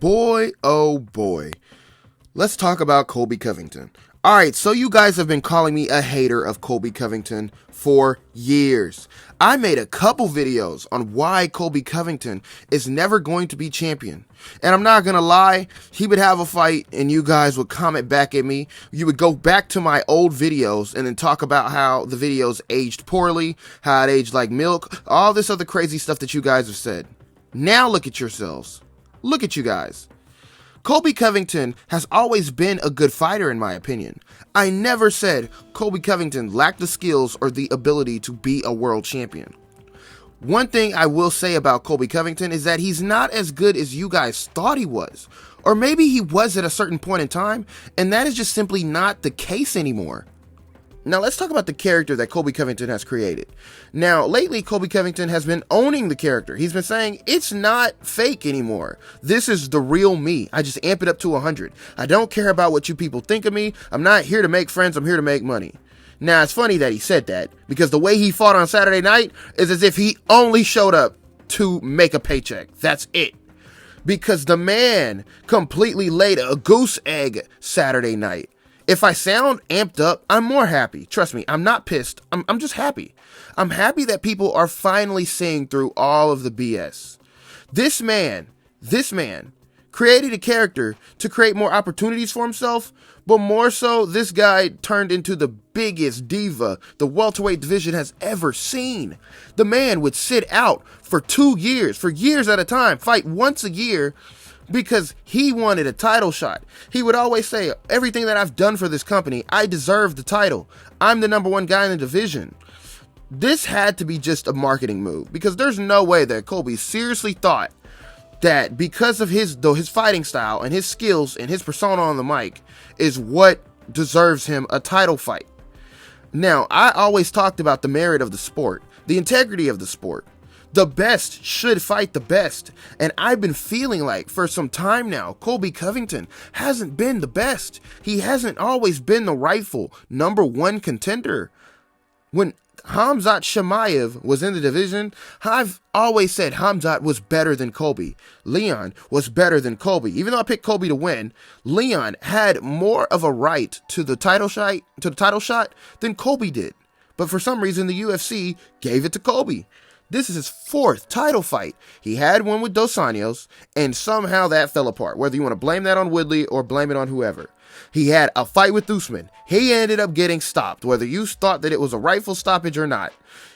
Boy, oh boy. Let's talk about Colby Covington. Alright, so you guys have been calling me a hater of Colby Covington for years. I made a couple videos on why Colby Covington is never going to be champion. And I'm not gonna lie, he would have a fight and you guys would comment back at me. You would go back to my old videos and then talk about how the videos aged poorly, how it aged like milk, all this other crazy stuff that you guys have said. Now look at yourselves. Look at you guys. Colby Covington has always been a good fighter in my opinion. I never said Colby Covington lacked the skills or the ability to be a world champion. One thing I will say about Colby Covington is that he's not as good as you guys thought he was. Or maybe he was at a certain point in time, and that is just simply not the case anymore. Now let's talk about the character that Colby Covington has created. Now lately Colby Covington has been owning the character. He's been saying it's not fake anymore. This is the real me. I just amp it up to 100. I don't care about what you people think of me. I'm not here to make friends. I'm here to make money. Now it's funny that he said that because the way he fought on Saturday night is as if he only showed up to make a paycheck. That's it. Because the man completely laid a goose egg Saturday night. If I sound amped up, I'm more happy. Trust me, I'm not pissed. I'm just happy. I'm happy that people are finally seeing through all of the BS. This man created a character to create more opportunities for himself, but more so, this guy turned into the biggest diva the welterweight division has ever seen. The man would sit out for 2 years, for years at a time, fight once a year, because he wanted a title shot. He would always say, everything that I've done for this company, I deserve the title. I'm the number one guy in the division. This had to be just a marketing move because there's no way that Colby seriously thought that because of his fighting style and his skills and his persona on the mic is what deserves him a title fight. Now, I always talked about the merit of the sport, the integrity of the sport. The best should fight the best. And I've been feeling like for some time now, Colby Covington hasn't been the best. He hasn't always been the rightful number one contender. When Khamzat Chimaev was in the division, I've always said Khamzat was better than Colby. Leon was better than Colby. Even though I picked Colby to win, Leon had more of a right to the title shot than Colby did. But for some reason, the UFC gave it to Colby. This is his fourth title fight. He had one with Dos Anjos, and somehow that fell apart. Whether you want to blame that on Woodley or blame it on whoever. He had a fight with Usman. He ended up getting stopped, whether you thought that it was a rightful stoppage or not.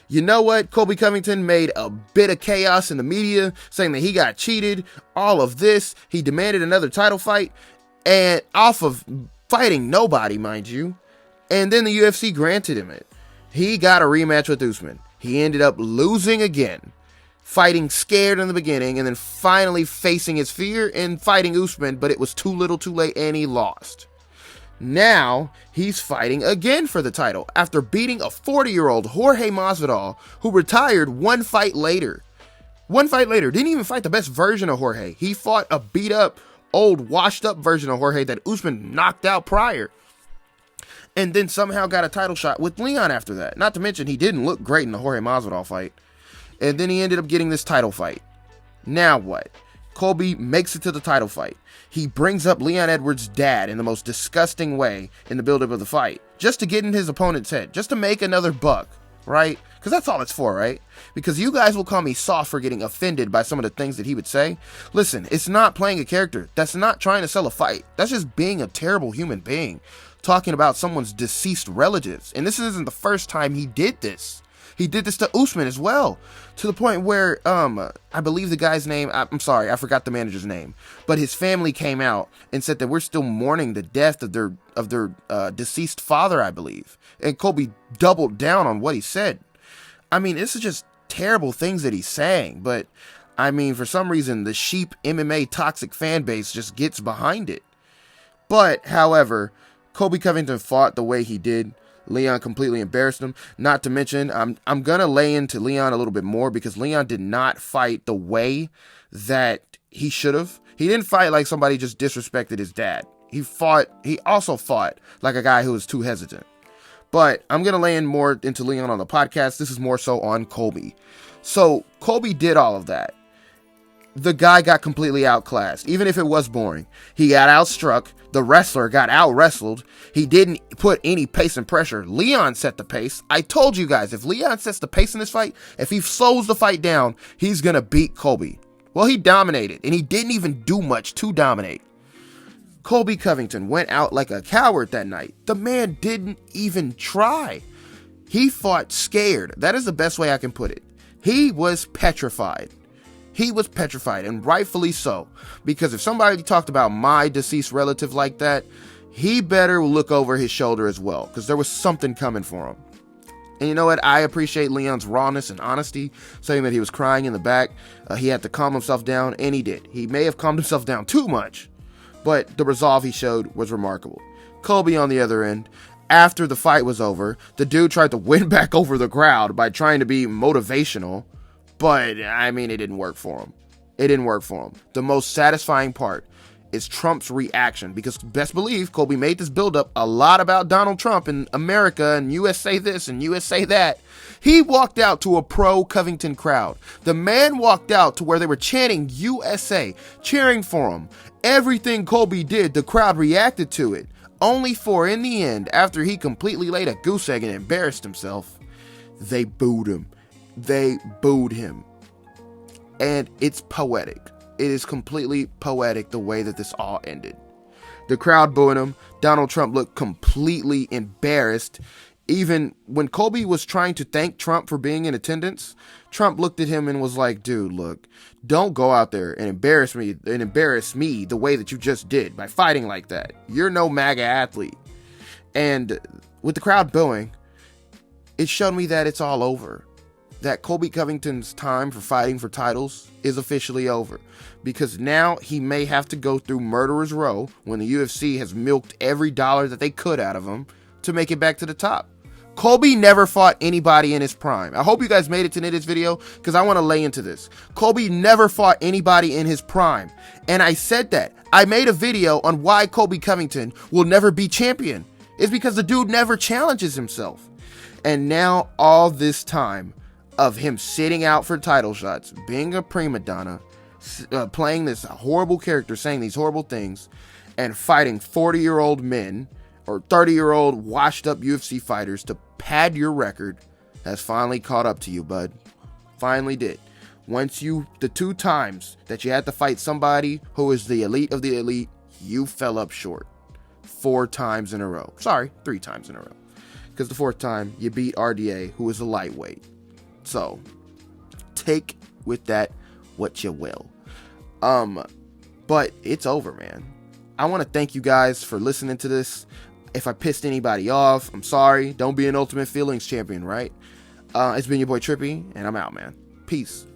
You know what? Colby Covington made a bit of chaos in the media, saying that he got cheated. All of this. He demanded another title fight, and off of fighting nobody, mind you. And then the UFC granted him it. He got a rematch with Usman. He ended up losing again, fighting scared in the beginning and then finally facing his fear and fighting Usman, but it was too little too late and he lost. Now he's fighting again for the title after beating a 40-year-old Jorge Masvidal who retired one fight later. Didn't even fight the best version of Jorge. He fought a beat up, old, washed up version of Jorge that Usman knocked out prior. And then somehow got a title shot with Leon after that. Not to mention, he didn't look great in the Jorge Masvidal fight. And then he ended up getting this title fight. Now what? Colby makes it to the title fight. He brings up Leon Edwards' dad in the most disgusting way in the build-up of the fight. Just to get in his opponent's head. Just to make another buck. Right? Because that's all it's for, right? Because you guys will call me soft for getting offended by some of the things that he would say. Listen, it's not playing a character. That's not trying to sell a fight. That's just being a terrible human being. Talking about someone's deceased relatives. And this isn't the first time he did this. He did this to Usman as well. To the point where, I believe the guy's name, I'm sorry, I forgot the manager's name. But his family came out and said that we're still mourning the death of their deceased father, I believe. And Colby doubled down on what he said. I mean, this is just terrible things that he's saying. But, I mean, for some reason, the sheep MMA toxic fan base just gets behind it. But, however, Colby Covington fought the way he did. Leon completely embarrassed him. Not to mention, I'm going to lay into Leon a little bit more because Leon did not fight the way that he should have. He didn't fight like somebody just disrespected his dad. He also fought like a guy who was too hesitant. But I'm going to lay in more into Leon on the podcast. This is more so on Colby. So Colby did all of that. the guy got completely outclassed, even if it was boring. He got outstruck. The wrestler got out-wrestled. He didn't put any pace and pressure. Leon set the pace. I told you guys, if Leon sets the pace in this fight, if he slows the fight down, he's going to beat Colby. Well, he dominated, and he didn't even do much to dominate. Colby Covington went out like a coward that night. The man didn't even try. He fought scared. That is the best way I can put it. He was petrified. He was petrified, and rightfully so. Because if somebody talked about my deceased relative like that, he better look over his shoulder as well, because there was something coming for him. And you know what? I appreciate Leon's rawness and honesty, saying that he was crying in the back. He had to calm himself down, and he did. He may have calmed himself down too much, but the resolve he showed was remarkable. Colby on the other end, after the fight was over, the dude tried to win back over the crowd by trying to be motivational. But, I mean, it didn't work for him. It didn't work for him. The most satisfying part is Trump's reaction. Because, best believe, Colby made this build-up a lot about Donald Trump and America and USA this and USA that. He walked out to a pro-Covington crowd. The man walked out to where they were chanting USA, cheering for him. Everything Colby did, the crowd reacted to it. Only for, in the end, after he completely laid a goose egg and embarrassed himself, they booed him. They booed him. And it's poetic. It is completely poetic the way that this all ended. The crowd booing him. Donald Trump looked completely embarrassed. Even when Colby was trying to thank Trump for being in attendance, Trump looked at him and was like, dude, look, don't go out there and embarrass me the way that you just did by fighting like that. You're no MAGA athlete. And with the crowd booing, it showed me that it's all over. That Colby Covington's time for fighting for titles is officially over, because now he may have to go through murderer's row when the UFC has milked every dollar that they could out of him to make it back to the top. Colby never fought anybody in his prime. I hope you guys made it to this video, because I want to lay into this. Colby never fought anybody in his prime, and I said that. I made a video on why Colby Covington will never be champion. It's because the dude never challenges himself. And now all this time of him sitting out for title shots, being a prima donna, playing this horrible character, saying these horrible things, and fighting 40-year-old men or 30-year-old washed-up UFC fighters to pad your record has finally caught up to you, bud. Finally did. The 2 times that you had to fight somebody who is the elite of the elite, you fell up short. 4 times in a row. Sorry, 3 times in a row. Because the 4th time, you beat RDA, who is a lightweight. So, take with that what you will. But it's over, man. I want to thank you guys for listening to this. If I pissed anybody off, I'm sorry. Don't be an Ultimate Feelings champion, right? It's been your boy Trippy, and I'm out, man. Peace.